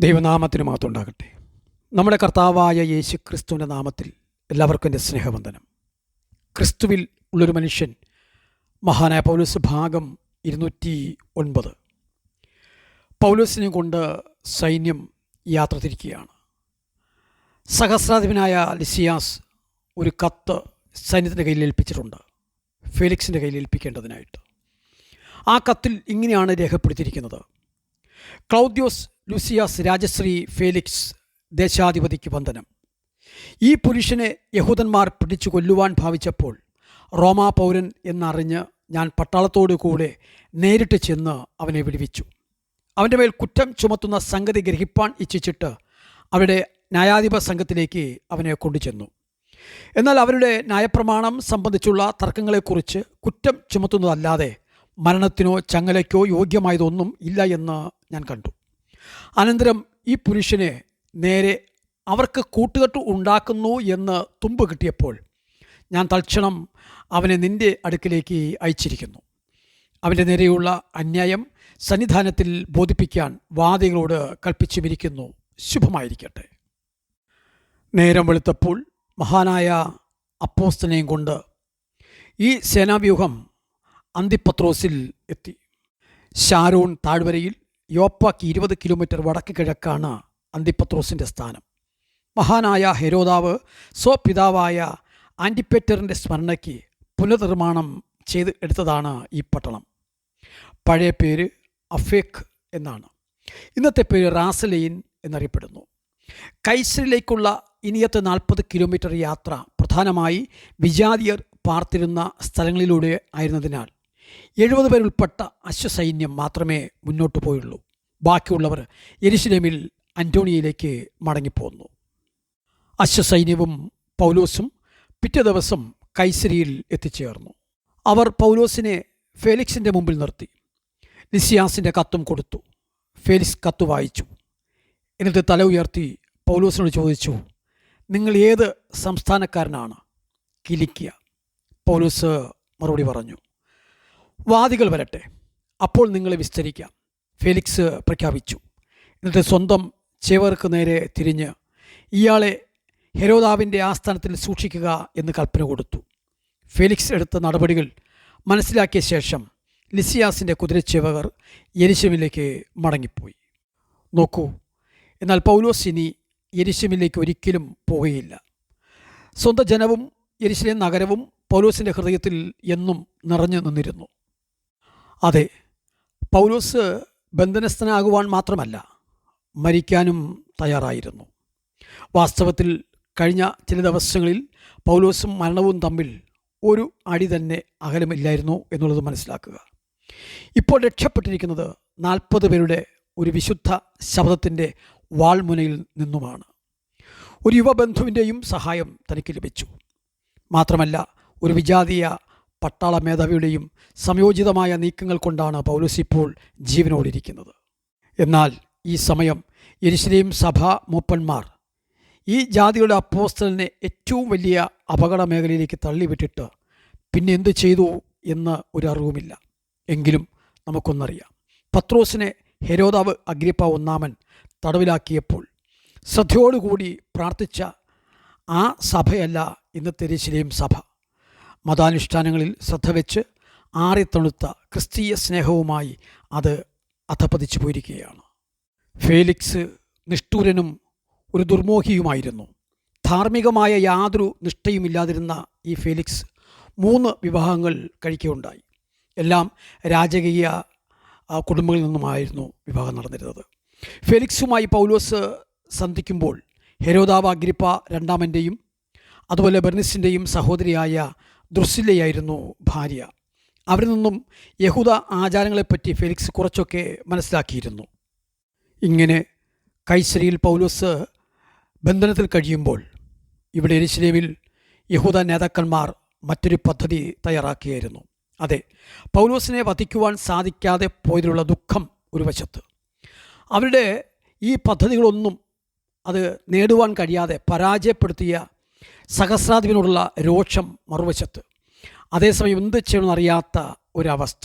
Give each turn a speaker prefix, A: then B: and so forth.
A: ദൈവനാമത്തിന് മഹത്വമുണ്ടാകട്ടെ. നമ്മുടെ കർത്താവായ യേശു ക്രിസ്തുവിൻ്റെ നാമത്തിൽ എല്ലാവർക്കും എൻ്റെ സ്നേഹവന്ദനം. ക്രിസ്തുവിൽ ഉള്ളൊരു മനുഷ്യൻ, മഹാനായ പൗലോസ് ഭാഗം 209. പൗലോസിനെ കൊണ്ട് സൈന്യം യാത്ര തിരിക്കുകയാണ്. സഹസ്രാധിപനായ ലിസിയാസ് ഒരു കത്ത് സൈന്യത്തിൻ്റെ കയ്യിൽ ഏൽപ്പിച്ചിട്ടുണ്ട്, ഫേലിക്സിൻ്റെ കയ്യിൽ ഏൽപ്പിക്കേണ്ടതിനായിട്ട്. ആ കത്തിൽ ഇങ്ങനെയാണ് രേഖപ്പെടുത്തിയിരിക്കുന്നത്: ക്ലൗദ്യോസ് ലൂസിയാസ് രാജശ്രീ ഫേലിക്സ് ദേശാധിപതിക്ക് വന്ദനം. ഈ പുരുഷനെ യഹൂദന്മാർ പിടിച്ചു കൊല്ലുവാൻ ഭാവിച്ചപ്പോൾ റോമാ പൗരൻ എന്നറിഞ്ഞ് ഞാൻ പട്ടാളത്തോടു കൂടെ നേരിട്ട് ചെന്ന് അവനെ വിടുവിച്ചു. അവൻ്റെ മേൽ കുറ്റം ചുമത്തുന്ന സംഗതി ഗ്രഹിപ്പാൻ ഇച്ഛിച്ചിട്ട് അവരുടെ ന്യായാധിപ സംഘത്തിലേക്ക് അവനെ കൊണ്ടുചെന്നു. എന്നാൽ അവരുടെ ന്യായപ്രമാണം സംബന്ധിച്ചുള്ള തർക്കങ്ങളെക്കുറിച്ച് കുറ്റം ചുമത്തുന്നതല്ലാതെ മരണത്തിനോ ചങ്ങലയ്ക്കോ യോഗ്യമായതൊന്നും ഇല്ല എന്ന് ഞാൻ കണ്ടു. അനന്തരം ഈ പുരുഷനെ നേരെ അവർക്ക് കൂട്ടുകെട്ട് ഉണ്ടാക്കുന്നു എന്ന് തുമ്പ് കിട്ടിയപ്പോൾ ഞാൻ തൽക്ഷണം അവനെ നിൻ്റെ അടുക്കിലേക്ക് അയച്ചിരിക്കുന്നു. അവൻ്റെ നേരെയുള്ള അന്യായം സന്നിധാനത്തിൽ ബോധിപ്പിക്കാൻ വാദികളോട് കൽപ്പിച്ചുമിരിക്കുന്നു. ശുഭമായിരിക്കട്ടെ. നേരം വെളുത്തപ്പോൾ മഹാനായ അപ്പോസ്തലനെയും കൊണ്ട് ഈ സേനാവ്യൂഹം അന്തിപത്രോസിൽ എത്തി. ഷാരോൺ താഴ്വരയിൽ യോപ്പാക്ക് 20 കിലോമീറ്റർ വടക്ക് കിഴക്കാണ് അന്തിപത്രോസിൻ്റെ സ്ഥാനം. മഹാനായ ഹെരോദാവ് സ്വപിതാവായ ആൻറ്റിപ്പേറ്ററിൻ്റെ സ്മരണയ്ക്ക് പുനർനിർമ്മാണം ചെയ്ത് എടുത്തതാണ് ഈ പട്ടണം. പഴയ പേര് അഫേക്ക് എന്നാണ്. ഇന്നത്തെ പേര് റാസലെയിൻ എന്നറിയപ്പെടുന്നു. കൈസരിലേക്കുള്ള ഇനിയത്തെ 40 കിലോമീറ്റർ യാത്ര പ്രധാനമായി വിജാതിയർ പാർത്തിരുന്ന സ്ഥലങ്ങളിലൂടെ ആയിരുന്നതിനാൽ 70 പേരുൾപ്പെട്ട അശ്വസൈന്യം മാത്രമേ മുന്നോട്ട് പോയുള്ളൂ. ബാക്കിയുള്ളവർ യെരുശലേമിൽ അന്റോണിയയിലേക്ക് മടങ്ങിപ്പോന്നു. അശ്വസൈന്യവും പൗലോസും പിറ്റേ ദിവസം കൈസരിയിൽ എത്തിച്ചേർന്നു. അവർ പൗലോസിനെ ഫേലിക്സിൻ്റെ മുമ്പിൽ നിർത്തി. ലിസിയാസിൻ്റെ കത്തും കൊടുത്തു. ഫേലിക്സ് കത്ത് വായിച്ചു. എന്നിട്ട് തല ഉയർത്തി പൗലോസിനോട് ചോദിച്ചു, നിങ്ങൾ ഏത് സംസ്ഥാനക്കാരനാണ്? കിലിക്കിയ. പൗലോസ് മറുപടി പറഞ്ഞു, വാദികൾ വരട്ടെ, അപ്പോൾ നിങ്ങളെ വിസ്തരിക്കാം. ഫേലിക്സ് പ്രഖ്യാപിച്ചു. എന്നിട്ട് സ്വന്തം ചേവർക്ക് നേരെ തിരിഞ്ഞ് ഇയാളെ ഹെരോദാവിൻ്റെ ആസ്ഥാനത്തിൽ സൂക്ഷിക്കുക എന്ന് കൽപ്പന കൊടുത്തു. ഫേലിക്സ് എടുത്ത നടപടികൾ മനസ്സിലാക്കിയ ശേഷം ലിസിയാസിൻ്റെ കുതിരച്ചേവകർ യെരുശലേമിലേക്ക് മടങ്ങിപ്പോയി. നോക്കൂ, എന്നാൽ പൗലോസ് ഇനി യെരുശലേമിലേക്ക് ഒരിക്കലും പോകുകയില്ല. സ്വന്തം ജനവും യെരുശലേം നഗരവും പൗലോസിൻ്റെ ഹൃദയത്തിൽ എന്നും നിറഞ്ഞു നിന്നിരുന്നു. അതെ, പൗലോസ് ബന്ധനസ്ഥനാകുവാൻ മാത്രമല്ല, മരിക്കാനും തയ്യാറായിരുന്നു. വാസ്തവത്തിൽ കഴിഞ്ഞ ചില ദിവസങ്ങളിൽ പൗലോസും മരണവും തമ്മിൽ ഒരു അടി തന്നെ അകലമില്ലായിരുന്നു എന്നുള്ളത് മനസ്സിലാക്കുക. ഇപ്പോൾ രക്ഷപ്പെട്ടിരിക്കുന്നത് 40 പേരുടെ ഒരു വിശുദ്ധ ശബ്ദത്തിൻ്റെ വാൾമുനയിൽ നിന്നുമാണ്. ഒരു യുവബന്ധുവിൻ്റെയും സഹായം തനിക്ക് ലഭിച്ചു. മാത്രമല്ല, ഒരു വിജാതീയ പട്ടാള മേധാവിയുടെയും സംയോജിതമായ നീക്കങ്ങൾ കൊണ്ടാണ് പൗലോസ് ഇപ്പോൾ ജീവനോടിരിക്കുന്നത്. എന്നാൽ ഈ സമയം യെരുശലേം സഭാ മൂപ്പന്മാർ ഈ ജാതിയുടെ അപ്പോസ്തലനെ ഏറ്റവും വലിയ അപകട മേഖലയിലേക്ക് തള്ളിവിട്ടിട്ട് പിന്നെ എന്തു ചെയ്തു എന്ന് ഒരു അറിവുമില്ല. എങ്കിലും നമുക്കൊന്നറിയാം. പത്രോസിനെ ഹെരോദാവ് അഗ്രിപ്പ 1 തടവിലാക്കിയപ്പോൾ ശ്രദ്ധയോടുകൂടി പ്രാർത്ഥിച്ച ആ സഭയല്ല ഇന്നത്തെ യെരുശലേം സഭ. മതാനുഷ്ഠാനങ്ങളിൽ ശ്രദ്ധ വെച്ച് ആറിത്തണുത്ത ക്രിസ്തീയ സ്നേഹവുമായി അത് അധപ്പതിച്ചു പോയിരിക്കുകയാണ്. ഫേലിക്സ് നിഷ്ഠൂരനും ഒരു ദുർമോഹിയുമായിരുന്നു. ധാർമ്മികമായ യാതൊരു നിഷ്ഠയുമില്ലാതിരുന്ന ഈ ഫേലിക്സ് 3 വിവാഹങ്ങൾ കഴിക്കുകയുണ്ടായി. എല്ലാം രാജകീയ കുടുംബങ്ങളിൽ നിന്നുമായിരുന്നു വിവാഹം നടന്നിരുന്നത്. ഫേലിക്സുമായി പൗലോസ് സന്ധിക്കുമ്പോൾ ഹെരോദാവ് അഗ്രിപ്പ 2 അതുപോലെ ബെർനിസിൻ്റെയും സഹോദരിയായ ദ്രുസില്ലയായിരുന്നു ഭാര്യ. അവരിൽ നിന്നും യഹൂദ ആചാരങ്ങളെപ്പറ്റി ഫേലിക്സ് കുറച്ചൊക്കെ മനസ്സിലാക്കിയിരുന്നു. ഇങ്ങനെ കൈസരിയിൽ പൗലോസ് ബന്ധനത്തിൽ കഴിയുമ്പോൾ ഇവിടെ യെരുശലേമിൽ യഹൂദ നേതാക്കന്മാർ മറ്റൊരു പദ്ധതി തയ്യാറാക്കിയായിരുന്നു. അതെ, പൗലോസിനെ വധിക്കുവാൻ സാധിക്കാതെ പോയതിലുള്ള ദുഃഖം ഒരു വശത്ത്, അവരുടെ ഈ പദ്ധതികളൊന്നും അത് നേടുവാൻ കഴിയാതെ പരാജയപ്പെടുത്തിയ സഹസ്രാധിപനോടുള്ള രോഷം മറുവശത്ത്, അതേസമയം എന്ത് ചെയ്യണമെന്നറിയാത്ത ഒരവസ്ഥ.